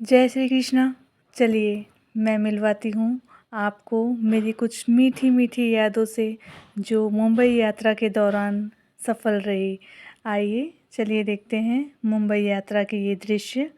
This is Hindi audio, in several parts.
जय श्री कृष्णा। चलिए मैं मिलवाती हूँ आपको मेरी कुछ मीठी मीठी यादों से जो मुंबई यात्रा के दौरान सफल रही। आइए चलिए देखते हैं मुंबई यात्रा के ये दृश्य।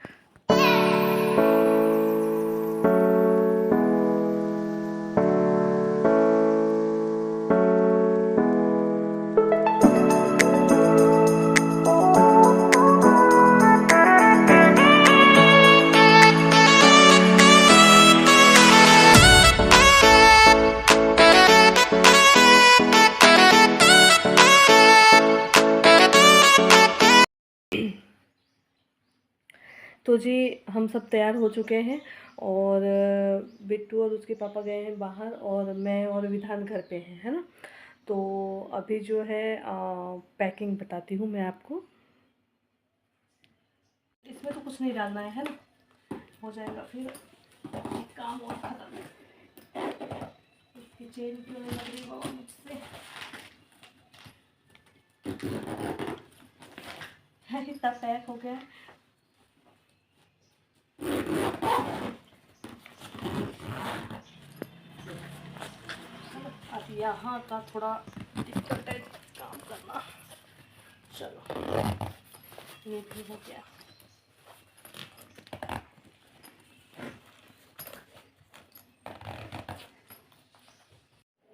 तो जी हम सब तैयार हो चुके हैं और बिट्टू और उसके पापा गए हैं बाहर और मैं और विधान घर पे हैं, है ना। तो अभी जो है पैकिंग बताती हूँ मैं आपको। इसमें तो कुछ नहीं डालना है ना, हो जाएगा फिर एक काम और खत्म। इसकी चेन क्यों नहीं लग रही बाबा मुझसे। इतना पैक हो गया। अब यहाँ का थोड़ा दिक्कत है काम करना। चलो ये भी हो गया।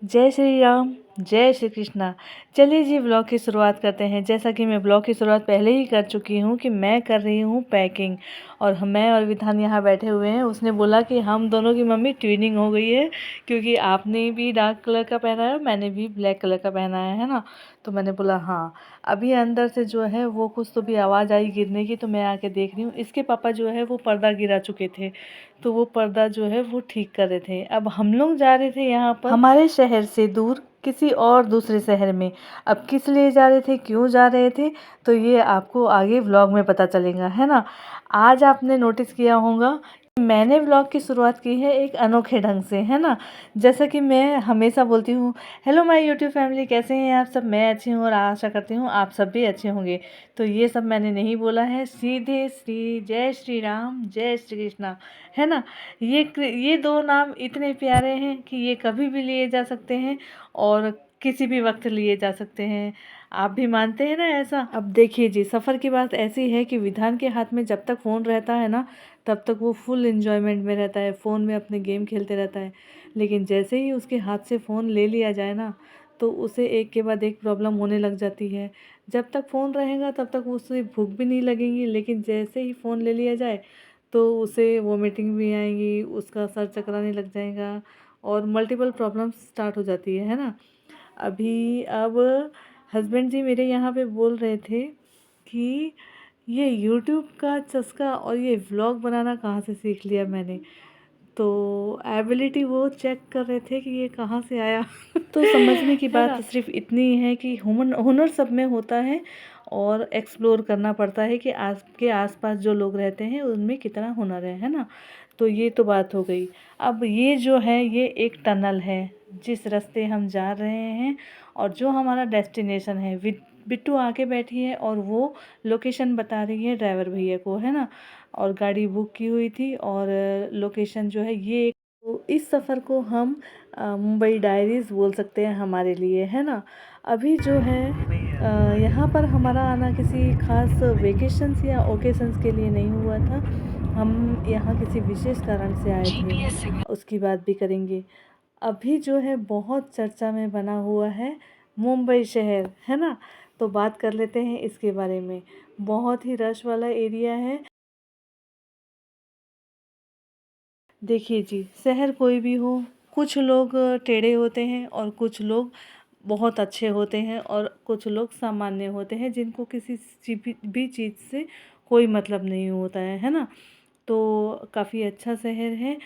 जय श्री राम, जय श्री कृष्णा। चलिए जी ब्लॉग की शुरुआत करते हैं। जैसा कि मैं ब्लॉग की शुरुआत पहले ही कर चुकी हूँ कि मैं कर रही हूँ पैकिंग और मैं और विधान यहाँ बैठे हुए हैं। उसने बोला कि हम दोनों की मम्मी ट्विनिंग हो गई है क्योंकि आपने भी डार्क कलर का पहना है, मैंने भी ब्लैक कलर का पहना है ना। तो मैंने बोला हाँ। अभी अंदर से जो है वो कुछ तो भी आवाज़ आई गिरने की, तो मैं आके देख रही हूँ। इसके पापा जो है वो पर्दा गिरा चुके थे, तो वो पर्दा जो है वो ठीक कर रहे थे। अब हम लोग जा रहे थे यहाँ पर हमारे शहर से दूर किसी और दूसरे शहर में। अब किस लिए जा रहे थे, क्यों जा रहे थे, तो ये आपको आगे व्लॉग में पता चलेगा, है ना। आज आपने नोटिस किया होगा मैंने व्लॉग की शुरुआत की है एक अनोखे ढंग से, है ना। जैसा कि मैं हमेशा बोलती हूँ, हेलो माय यूट्यूब फैमिली, कैसे हैं आप सब। मैं अच्छी हूँ और आशा करती हूँ आप सब भी अच्छे होंगे। तो ये सब मैंने नहीं बोला है, सीधे श्री जय श्री राम, जय श्री कृष्णा, है ना। ये दो नाम इतने प्यारे हैं कि ये कभी भी लिए जा सकते हैं और किसी भी वक्त लिए जा सकते हैं। आप भी मानते हैं ना ऐसा। अब देखिए जी, सफ़र की बात ऐसी है कि विधान के हाथ में जब तक फ़ोन रहता है ना, तब तक वो फुल एन्जॉयमेंट में रहता है, फ़ोन में अपने गेम खेलते रहता है। लेकिन जैसे ही उसके हाथ से फ़ोन ले लिया जाए ना, तो उसे एक के बाद एक प्रॉब्लम होने लग जाती है। जब तक फ़ोन रहेगा तब तक उसे भूख भी नहीं लगेगी, लेकिन जैसे ही फ़ोन ले लिया जाए तो उसे वोमिटिंग भी आएगी, उसका सर चकराने लग जाएगा और मल्टीपल प्रॉब्लम्स स्टार्ट हो जाती है ना। अभी अब हस्बैंड जी मेरे यहाँ पे बोल रहे थे कि ये यूट्यूब का चस्का और ये व्लॉग बनाना कहाँ से सीख लिया मैंने। तो एबिलिटी वो चेक कर रहे थे कि ये कहाँ से आया। तो समझने की बात सिर्फ इतनी है कि हुनर सब में होता है और एक्सप्लोर करना पड़ता है कि आपके आसपास जो लोग रहते हैं उनमें कितना हुनर है ना। तो ये तो बात हो गई। अब ये जो है ये एक टनल है जिस रास्ते हम जा रहे हैं और जो हमारा डेस्टिनेशन है। बिट्टू आके बैठी है और वो लोकेशन बता रही है ड्राइवर भैया को, है ना। और गाड़ी बुक की हुई थी और लोकेशन जो है ये। तो इस सफ़र को हम मुंबई डायरीज़ बोल सकते हैं हमारे लिए, है ना। अभी जो है यहाँ पर हमारा आना किसी ख़ास वेकेशंस या ओकेशंस के लिए नहीं हुआ था। हम यहाँ किसी विशेष कारण से आए थे, उसकी बात भी करेंगे। अभी जो है बहुत चर्चा में बना हुआ है मुंबई शहर, है ना। तो बात कर लेते हैं इसके बारे में। बहुत ही रश वाला एरिया है। देखिए जी, शहर कोई भी हो, कुछ लोग टेढ़े होते हैं और कुछ लोग बहुत अच्छे होते हैं और कुछ लोग सामान्य होते हैं जिनको किसी भी चीज़ से कोई मतलब नहीं होता है ना। तो काफ़ी अच्छा शहर है।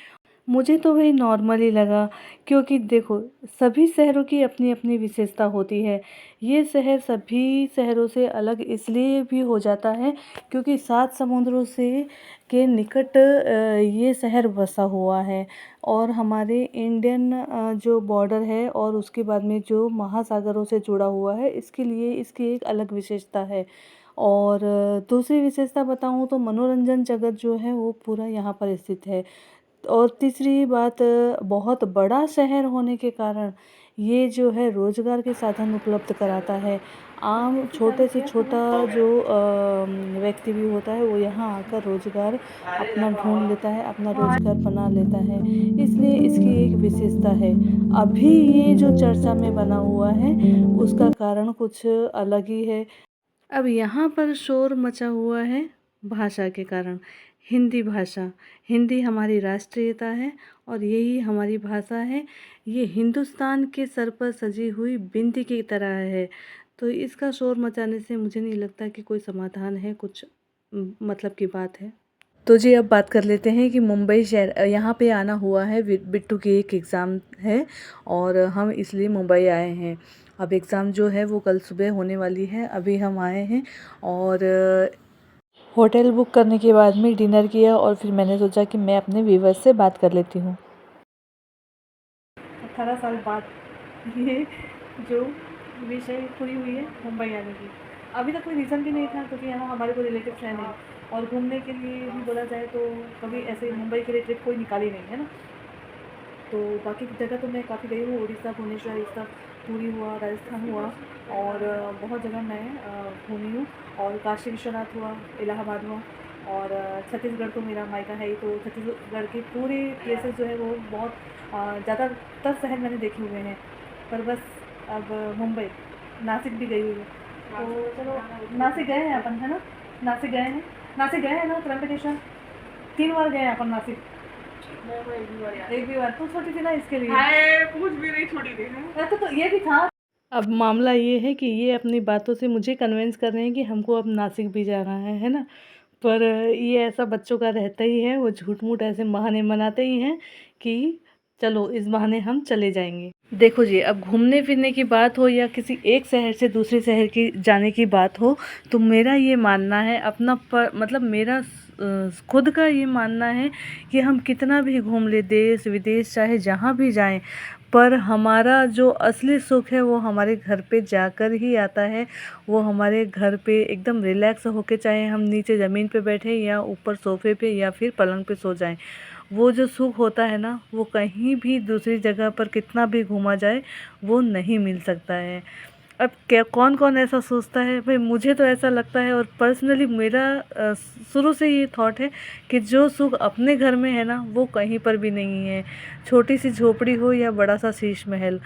मुझे तो वही नॉर्मल ही लगा क्योंकि देखो सभी शहरों की अपनी अपनी विशेषता होती है। ये शहर सभी शहरों से अलग इसलिए भी हो जाता है क्योंकि 7 समुद्रों से के निकट ये शहर बसा हुआ है और हमारे इंडियन जो बॉर्डर है और उसके बाद में जो महासागरों से जुड़ा हुआ है, इसके लिए इसकी एक अलग विशेषता है। और दूसरी विशेषता बताऊँ तो मनोरंजन जगत जो है वो पूरा यहाँ पर स्थित है। और तीसरी बात, बहुत बड़ा शहर होने के कारण ये जो है रोज़गार के साधन उपलब्ध कराता है। आम छोटे से छोटा जो व्यक्ति भी होता है वो यहाँ आकर रोज़गार अपना ढूँढ लेता है, अपना रोज़गार बना लेता है, इसलिए इसकी एक विशेषता है। अभी ये जो चर्चा में बना हुआ है उसका कारण कुछ अलग ही है। अब यहाँ पर शोर मचा हुआ है भाषा के कारण। हिंदी भाषा, हिंदी हमारी राष्ट्रीयता है और यही हमारी भाषा है। ये हिंदुस्तान के सर पर सजी हुई बिंदी की तरह है। तो इसका शोर मचाने से मुझे नहीं लगता कि कोई समाधान है, कुछ मतलब की बात है। तो जी अब बात कर लेते हैं कि मुंबई शहर, यहाँ पे आना हुआ है, बिट्टू की एक एग्ज़ाम है और हम इसलिए मुंबई आए हैं। अब एग्ज़ाम जो है वो कल सुबह होने वाली है। अभी हम आए हैं और होटल बुक करने के बाद में डिनर किया और फिर मैंने सोचा कि मैं अपने व्यूवर्स से बात कर लेती हूँ। 18 साल बाद ये जो विषय पूरी हुई है मुंबई आने की। अभी तक कोई रीज़न भी नहीं था क्योंकि यहाँ हमारे कोई रिलेटिव्स हैं नहीं, और घूमने के लिए भी बोला जाए तो कभी ऐसे मुंबई के लिए ट्रिप कोई निकाली नहीं है ना। तो बाकी की जगह तो मैं काफ़ी गई हूँ, उड़ीसा, भुवनेश्वर, ये सब पुरी हुआ, राजस्थान हुआ और बहुत जगह मैं घूमी हूँ। और काशी विश्वनाथ हुआ, इलाहाबाद हुआ और छत्तीसगढ़ तो मेरा मायका है ही, तो छत्तीसगढ़ के पूरे प्लेसेस जो है वो बहुत ज़्यादातर शहर मैंने देखे हुए हैं। पर बस अब मुंबई, नासिक भी गई हुई है। तो चलो नासिक गए हैं अपन, है ना? नासिक गए हैं, नासिक गए हैं ना त्र्यंबकेश्वर? 3 बार गए हैं अपन नासिक। एक भी बार तो छोटी थी ना इसके लिए। कुछ भी नहीं छोटी थी। तो ये भी था। अब मामला ये है कि ये अपनी बातों से मुझे कन्विंस कर रहे हैं कि हमको अब नासिक भी जाना है ना? पर ये ऐसा बच्चों का रहता ही है, वो झूठ-मूठ ऐसे बहाने बनाते ही हैं कि चलो इस बहाने हम चले जाएँगे। देखो जी, अब घूमने-फिरने की बात हो या किसी एक शहर से दूसरे शहर की जाने की बात हो, तो मेरा ये मानना है अपना मतलब मेरा खुद का ये मानना है कि हम कितना भी घूम लें देश-विदेश चाहे जहाँ भी जाएँ, पर हमारा जो असली सुख है वो हमारे घर पे जाकर ही आता है। वो हमारे घर पे एकदम रिलैक्स होके, चाहे हम नीचे ज़मीन पे बैठे या ऊपर सोफ़े पे या फिर पलंग पे सो जाएँ। वो जो सुख होता है ना, वो कहीं भी दूसरी जगह पर कितना भी घूमा जाए वो नहीं मिल सकता है। अब क्या कौन-कौन ऐसा सोचता है? भाई मुझे तो ऐसा लगता है और पर्सनली मेरा शुरू से ये थॉट है कि जो सुख अपने घर में है ना, वो कहीं पर भी नहीं है। छोटी-सी झोपड़ी हो या बड़ा-सा शीश महल,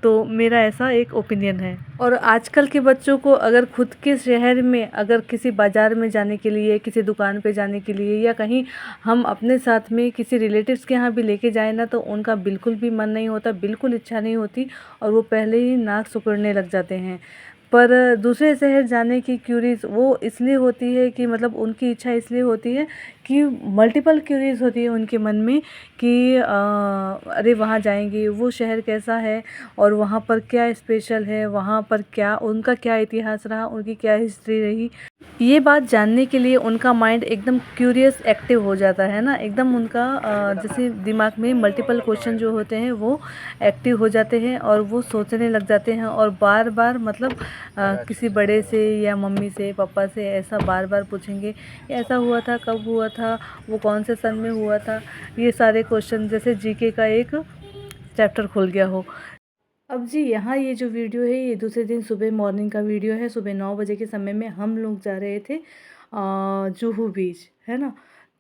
तो मेरा ऐसा एक ओपिनियन है। और आजकल के बच्चों को अगर खुद के शहर में अगर किसी बाज़ार में जाने के लिए, किसी दुकान पे जाने के लिए या कहीं हम अपने साथ में किसी रिलेटिव्स के यहाँ भी लेके जाएँ ना, तो उनका बिल्कुल भी मन नहीं होता, बिल्कुल इच्छा नहीं होती और वो पहले ही नाक सिकुड़ने लग जाते हैं। पर दूसरे शहर जाने की क्यूरीज़ वो इसलिए होती है कि मतलब उनकी इच्छा इसलिए होती है कि मल्टीपल क्यूरीज़ होती है उनके मन में कि अरे वहाँ जाएंगे, वो शहर कैसा है और वहाँ पर क्या स्पेशल है, वहाँ पर क्या उनका क्या इतिहास रहा, उनकी क्या हिस्ट्री रही। ये बात जानने के लिए उनका माइंड एकदम क्यूरियस एक्टिव हो जाता है ना, एकदम उनका जैसे दिमाग में मल्टीपल क्वेश्चन जो होते हैं वो एक्टिव हो जाते हैं और वो सोचने लग जाते हैं और बार बार मतलब किसी बड़े से या मम्मी से, पापा से ऐसा बार बार पूछेंगे ऐसा हुआ था, कब हुआ था, वो कौन से सन में हुआ था। ये सारे क्वेश्चन जैसे जीके का एक चैप्टर खुल गया हो। अब जी यहाँ ये जो वीडियो है ये दूसरे दिन सुबह मॉर्निंग का वीडियो है। सुबह 9 बजे के समय में हम लोग जा रहे थे जुहू बीच, है ना।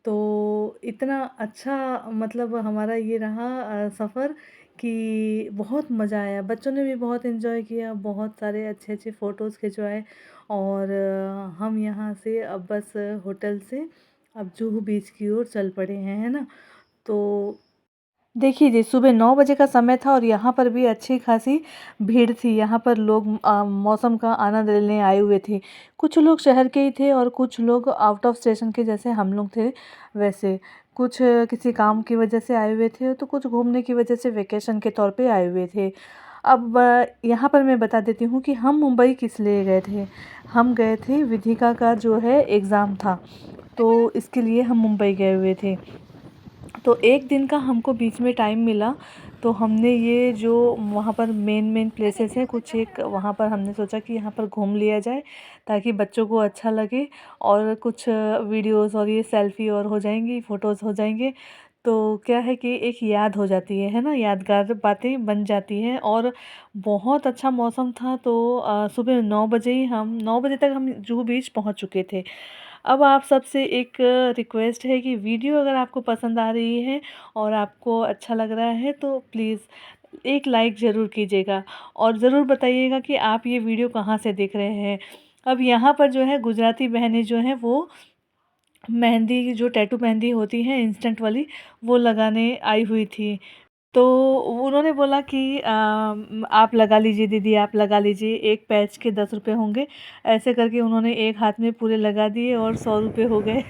तो इतना अच्छा मतलब हमारा ये रहा सफ़र कि बहुत मज़ा आया। बच्चों ने भी बहुत एंजॉय किया, बहुत सारे अच्छे अच्छे फ़ोटोज़ खिंचवाए और हम यहाँ से अब बस होटल से अब जुहू बीच की ओर चल पड़े हैं, है ना। तो देखिए जी, सुबह 9 बजे का समय था और यहाँ पर भी अच्छी खासी भीड़ थी। यहाँ पर लोग मौसम का आनंद लेने आए हुए थे। कुछ लोग शहर के ही थे और कुछ लोग आउट ऑफ स्टेशन के, जैसे हम लोग थे वैसे। कुछ किसी काम की वजह से आए हुए थे तो कुछ घूमने की वजह से वेकेशन के तौर पे आए हुए थे। अब यहाँ पर मैं बता देती हूँ कि हम मुंबई किस लिए गए थे। हम गए थे विधिका का जो है एग्ज़ाम था, तो इसके लिए हम मुंबई गए हुए थे। तो एक दिन का हमको बीच में टाइम मिला, तो हमने ये जो वहाँ पर मेन प्लेसेस हैं कुछ एक वहाँ पर हमने सोचा कि यहाँ पर घूम लिया जाए ताकि बच्चों को अच्छा लगे, और कुछ वीडियोस और ये सेल्फी और हो जाएंगी, फ़ोटोज़ हो जाएंगे। तो क्या है कि एक याद हो जाती है ना, यादगार बातें बन जाती हैं। और बहुत अच्छा मौसम था, तो सुबह 9 बजे ही हम 9 बजे तक हम जुहू बीच पहुँच चुके थे। अब आप सबसे एक रिक्वेस्ट है कि वीडियो अगर आपको पसंद आ रही है और आपको अच्छा लग रहा है तो प्लीज़ एक लाइक ज़रूर कीजिएगा, और ज़रूर बताइएगा कि आप ये वीडियो कहाँ से देख रहे हैं। अब यहाँ पर जो है गुजराती बहनें जो हैं वो मेहंदी, जो टैटू मेहंदी होती है इंस्टेंट वाली, वो लगाने आई हुई थी। तो उन्होंने बोला कि आप लगा लीजिए दीदी, आप लगा लीजिए, एक पैच के 10 रुपए होंगे। ऐसे करके उन्होंने एक हाथ में पूरे लगा दिए और 100 रुपए हो गए।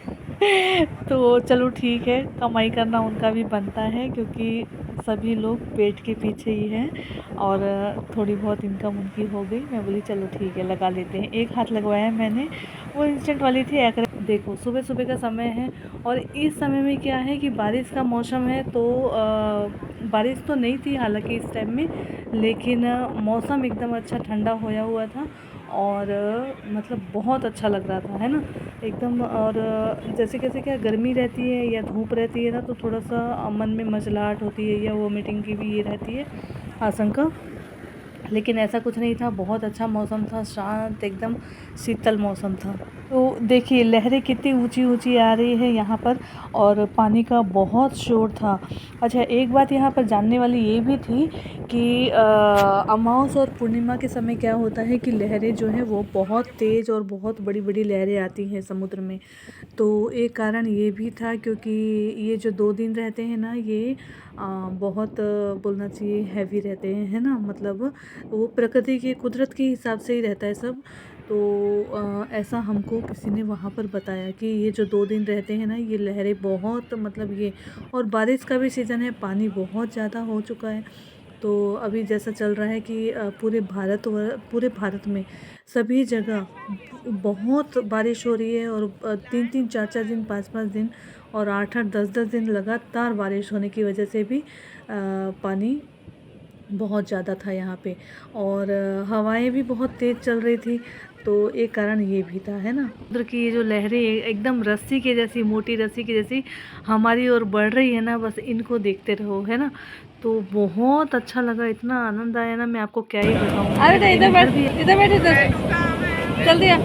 तो चलो ठीक है, कमाई करना उनका भी बनता है, क्योंकि सभी लोग पेट के पीछे ही हैं, और थोड़ी बहुत इनकम उनकी हो गई। मैं बोली चलो ठीक है, लगा लेते हैं। एक हाथ लगवाया मैंने, वो इंस्टेंट वाली थी देखो सुबह सुबह का समय है, और इस समय में क्या है कि बारिश का मौसम है। तो बारिश तो नहीं थी हालांकि इस टाइम में, लेकिन मौसम एकदम अच्छा ठंडा होया हुआ था, और मतलब बहुत अच्छा लग रहा था, है ना, एकदम। और जैसे कैसे क्या गर्मी रहती है या धूप रहती है ना, तो थोड़ा सा मन में मचलाहट होती है या वोमिटिंग की भी ये रहती है आशंका, लेकिन ऐसा कुछ नहीं था। बहुत अच्छा मौसम था, शांत एकदम शीतल मौसम था। तो देखिए लहरें कितनी ऊंची ऊंची आ रही है यहाँ पर, और पानी का बहुत शोर था। अच्छा, एक बात यहाँ पर जानने वाली ये भी थी कि अमावस और पूर्णिमा के समय क्या होता है कि लहरें जो हैं वो बहुत तेज़ और बहुत बड़ी बड़ी लहरें आती हैं समुद्र में। तो एक कारण ये भी था, क्योंकि ये जो 2 दिन रहते हैं ना, ये बहुत बोलना चाहिए हैवी रहते हैं, है ना, मतलब वो प्रकृति की कुदरत के हिसाब से ही रहता है सब। तो ऐसा हमको किसी ने वहाँ पर बताया कि ये जो 2 दिन रहते हैं ना, ये लहरें बहुत मतलब ये, और बारिश का भी सीज़न है, पानी बहुत ज़्यादा हो चुका है। तो अभी जैसा चल रहा है कि पूरे भारत में सभी जगह बहुत बारिश हो रही है, और 3-3 4-4 दिन 5-5 दिन और 8-8 10-10 दिन लगातार बारिश होने की वजह से भी पानी बहुत ज़्यादा था यहाँ पे, और हवाएं भी बहुत तेज़ चल रही थी। तो एक कारण ये भी था, है ना। समुद्र की ये जो लहरें एकदम रस्सी के जैसी, मोटी रस्सी की जैसी हमारी ओर बढ़ रही है ना, बस इनको देखते रहो, है ना। तो बहुत अच्छा लगा, इतना आनंद आया ना, मैं आपको क्या ही बताऊँ। अरे इधर बैठ, इधर बैठ, इधर जल्दी आ।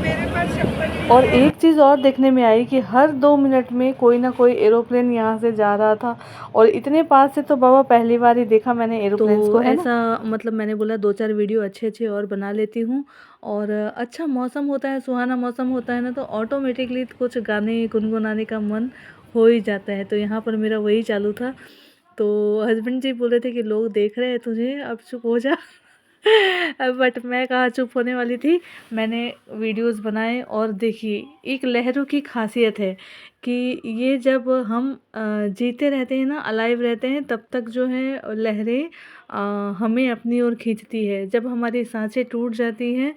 और एक चीज़ और देखने में आई कि हर 2 मिनट में कोई ना कोई एरोप्लेन यहाँ से जा रहा था, और इतने पास से तो बाबा पहली बार ही देखा मैंने एरोप्लेन्स को, है ना। ऐसा मतलब मैंने बोला 2-4 वीडियो अच्छे और बना लेती हूँ, और अच्छा मौसम होता है, सुहाना मौसम होता है ना, तो ऑटोमेटिकली कुछ गाने गुनगुनाने का मन हो ही जाता है। तो यहाँ पर मेरा वही चालू था। तो हस्बैंड जी बोल रहे थे कि लोग देख रहे हैं तुझे, अब चुप हो जा। बट मैं कहाँ चुप होने वाली थी। मैंने वीडियोस बनाए, और देखिए एक लहरों की खासियत है कि ये जब हम जीते रहते हैं ना, अलाइव रहते हैं, तब तक जो है लहरें हमें अपनी ओर खींचती है। जब हमारी सांसें टूट जाती हैं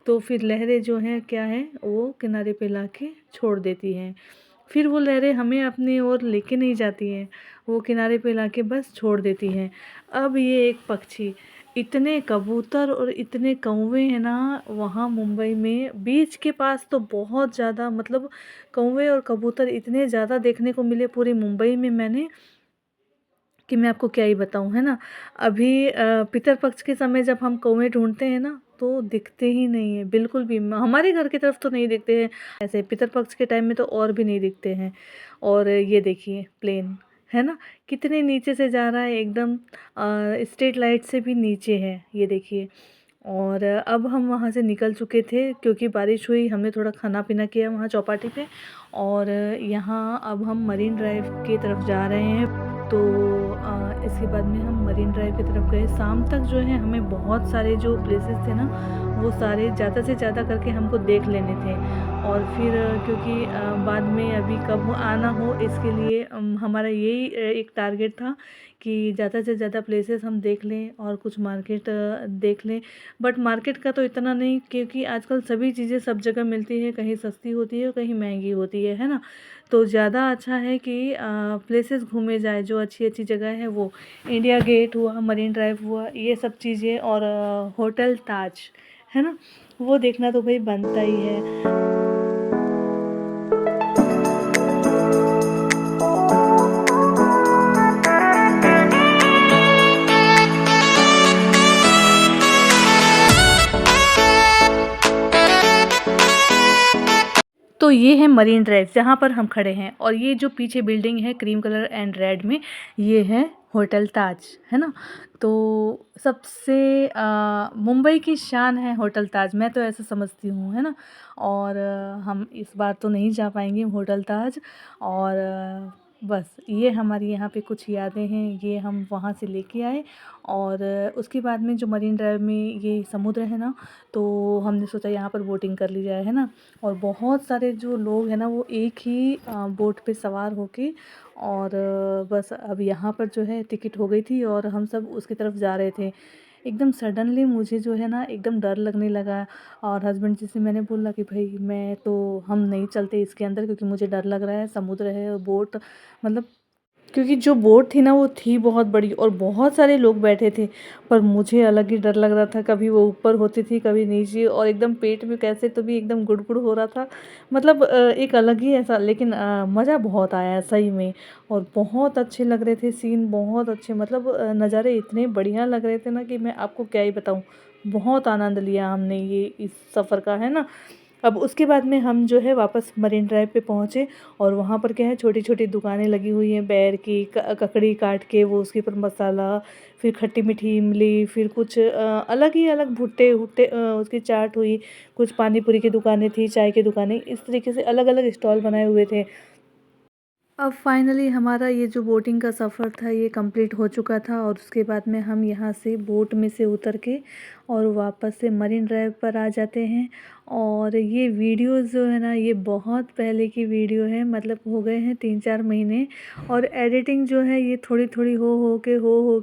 तो फिर लहरें जो हैं क्या है, वो किनारे पे लाके छोड़ देती हैं। फिर वो लहरें हमें अपनी ओर लेके नहीं जाती हैं, वो किनारे पे लाके बस छोड़ देती हैं। अब ये एक पक्षी, इतने कबूतर और इतने कौवे हैं ना वहाँ मुंबई में, बीच के पास तो बहुत ज़्यादा, मतलब कौवे और कबूतर इतने ज़्यादा देखने को मिले पूरी मुंबई में मैंने, कि मैं आपको क्या ही बताऊँ, है ना। अभी पितर पक्ष के समय जब हम कौवे ढूंढते हैं ना, तो दिखते ही नहीं है बिल्कुल भी, हमारे घर की तरफ तो नहीं दिखते हैं। ऐसे पितर पक्ष के टाइम में तो और भी नहीं दिखते हैं। और ये देखिए प्लेन, है ना, कितने नीचे से जा रहा है, एकदम स्ट्रीट लाइट से भी नीचे है, ये देखिए। और अब हम वहाँ से निकल चुके थे, क्योंकि बारिश हुई, हमने थोड़ा खाना पीना किया वहाँ चौपाटी पे, और यहाँ अब हम मरीन ड्राइव की तरफ जा रहे हैं। तो इसके बाद में हम मरीन ड्राइव की तरफ गए। शाम तक जो है हमें बहुत सारे जो प्लेसेस थे ना, वो सारे ज़्यादा से ज़्यादा करके हमको देख लेने थे। और फिर क्योंकि बाद में अभी कब आना हो, इसके लिए हमारा यही एक टारगेट था कि ज़्यादा से ज़्यादा प्लेसेस हम देख लें और कुछ मार्केट देख लें। बट मार्केट का तो इतना नहीं, क्योंकि आजकल सभी चीज़ें सब जगह मिलती है, कहीं सस्ती होती है, कहीं महंगी होती है ना। तो ज़्यादा अच्छा है कि प्लेसेस घूमे जाए, जो अच्छी अच्छी जगह है वो। इंडिया गेट हुआ, मरीन ड्राइव हुआ, ये सब चीज़ें, और होटल ताज, है ना, वो देखना तो भाई बनता ही है। तो ये है मरीन ड्राइव जहाँ पर हम खड़े हैं, और ये जो पीछे बिल्डिंग है क्रीम कलर एंड रेड में, ये है होटल ताज, है ना। तो सबसे मुंबई की शान है होटल ताज, मैं तो ऐसा समझती हूँ, है ना। और हम इस बार तो नहीं जा पाएंगे होटल ताज, और बस ये हमारी यहाँ पे कुछ यादें हैं, ये हम वहाँ से लेके आए। और उसके बाद में जो मरीन ड्राइव में ये समुद्र है ना, तो हमने सोचा यहाँ पर बोटिंग कर ली जाए, है ना। और बहुत सारे जो लोग हैं ना, वो एक ही बोट पे सवार होके, और बस अब यहाँ पर जो है टिकट हो गई थी, और हम सब उसकी तरफ जा रहे थे। एकदम सडनली मुझे जो है ना एकदम डर लगने लगा, और हस्बैंड जी से मैंने बोला कि भाई हम नहीं चलते इसके अंदर, क्योंकि मुझे डर लग रहा है, समुद्र है और बोट, मतलब क्योंकि जो बोट थी ना वो थी बहुत बड़ी, और बहुत सारे लोग बैठे थे, पर मुझे अलग ही डर लग रहा था। कभी वो ऊपर होती थी, कभी नीचे, और एकदम पेट में कैसे तो भी एकदम गुड़गुड़ हो रहा था। मतलब एक अलग ही ऐसा, लेकिन मज़ा बहुत आया सही में। और बहुत अच्छे लग रहे थे सीन, बहुत अच्छे, मतलब नज़ारे इतने बढ़िया लग रहे थे ना कि मैं आपको क्या ही बताऊँ। बहुत आनंद लिया हमने ये इस सफ़र का, है ना। अब उसके बाद में हम जो है वापस मरीन ड्राइव पे पहुँचे, और वहाँ पर क्या है, छोटी छोटी दुकानें लगी हुई हैं, बैर की ककड़ी काट के वो उसके ऊपर मसाला, फिर खट्टी मीठी इमली, फिर कुछ अलग ही अलग भुट्टे भुट्टे, उसकी चाट हुई, कुछ पानी पूरी की दुकानें थी, चाय की दुकानें, इस तरीके से अलग अलग स्टॉल बनाए हुए थे। अब फाइनली हमारा ये जो बोटिंग का सफ़र था ये कंप्लीट हो चुका था, और उसके बाद में हम यहाँ से बोट में से उतर के और वापस से मरीन ड्राइव पर आ जाते हैं। और ये वीडियोस जो है ना, ये बहुत पहले की वीडियो है, मतलब हो गए हैं 3-4 महीने। और एडिटिंग जो है ये थोड़ी थोड़ी हो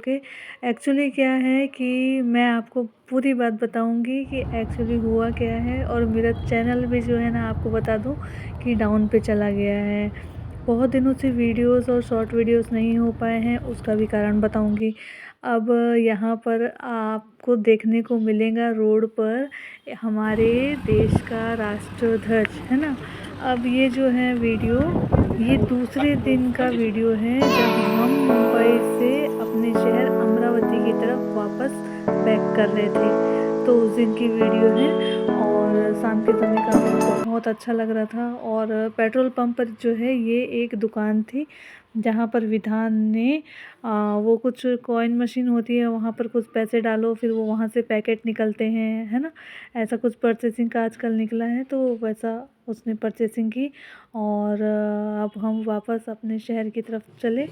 के एक्चुअली क्या है कि मैं आपको पूरी बात बताऊंगी कि एक्चुअली हुआ क्या है। और मेरा चैनल भी जो है ना, आपको बता दूं कि डाउन पे चला गया है। बहुत दिनों से वीडियोस और शॉर्ट वीडियोस नहीं हो पाए हैं, उसका भी कारण बताऊंगी। अब यहाँ पर आपको देखने को मिलेगा रोड पर हमारे देश का राष्ट्रध्वज, है ना। अब ये जो है वीडियो, ये दूसरे दिन का वीडियो है, जब हम मुंबई से अपने शहर अमरावती की तरफ वापस बैक कर रहे थे, तो उस दिन की वीडियो है। और शाम के समय का व्यू बहुत अच्छा लग रहा था। और पेट्रोल पंप पर जो है ये एक दुकान थी, जहाँ पर विधान ने वो कुछ कॉइन मशीन होती है, वहाँ पर कुछ पैसे डालो, फिर वो वहाँ से पैकेट निकलते हैं, है ना। ऐसा कुछ परचेसिंग का आजकल निकला है, तो वैसा उसने परचेसिंग की। और अब हम वापस अपने शहर की तरफ चले।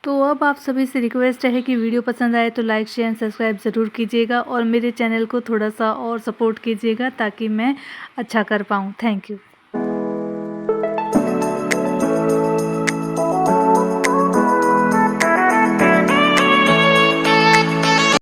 तो अब आप सभी से रिक्वेस्ट है कि वीडियो पसंद आए तो लाइक शेयर सब्सक्राइब ज़रूर कीजिएगा, और मेरे चैनल को थोड़ा सा और सपोर्ट कीजिएगा, ताकि मैं अच्छा कर पाऊँ। Thank you.